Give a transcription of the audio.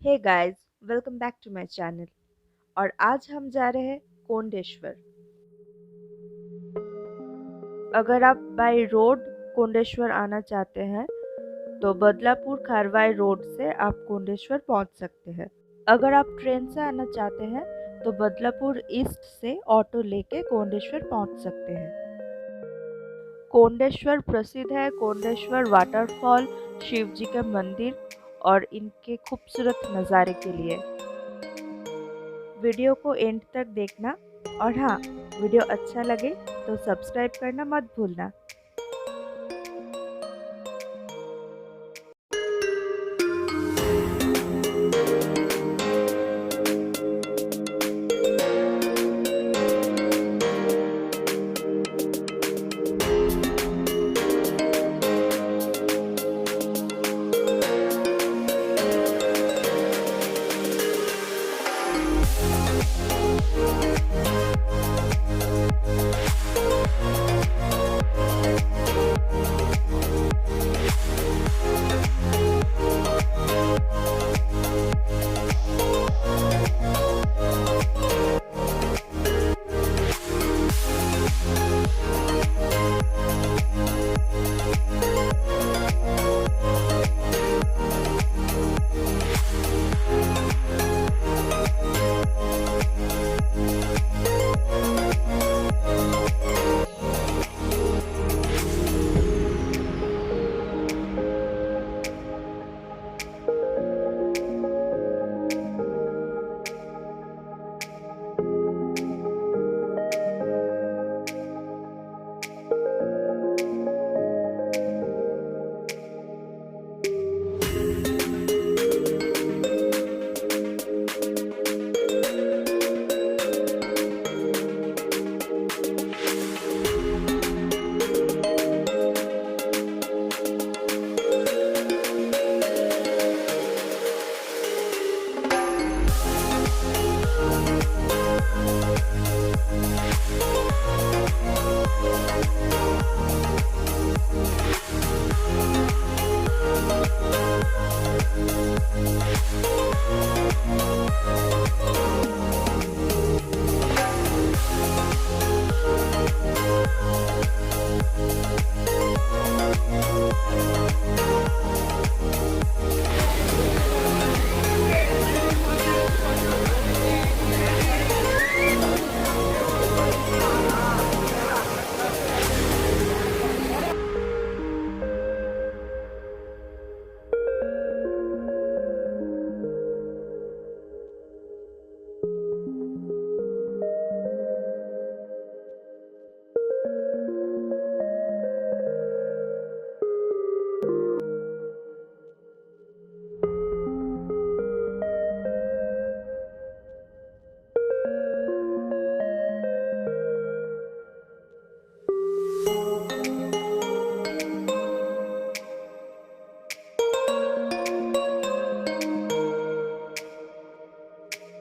Hey guys, welcome back to my channel. और आज हम जा रहे हैं कोंडेश्वर। अगर आप बाय रोड कोंडेश्वर आना चाहते हैं तो बदलापुर खारवाई रोड से आप कोंडेश्वर पहुंच सकते हैं। अगर आप ट्रेन से आना चाहते हैं तो बदलापुर ईस्ट से ऑटो लेके कोंडेश्वर पहुंच सकते हैं। कोंडेश्वर प्रसिद्ध है कोंडेश्वर वाटरफॉल, शिव जी का मंदिर और इनके खूबसूरत नज़ारे के लिए। वीडियो को एंड तक देखना और हाँ, वीडियो अच्छा लगे तो सब्सक्राइब करना मत भूलना।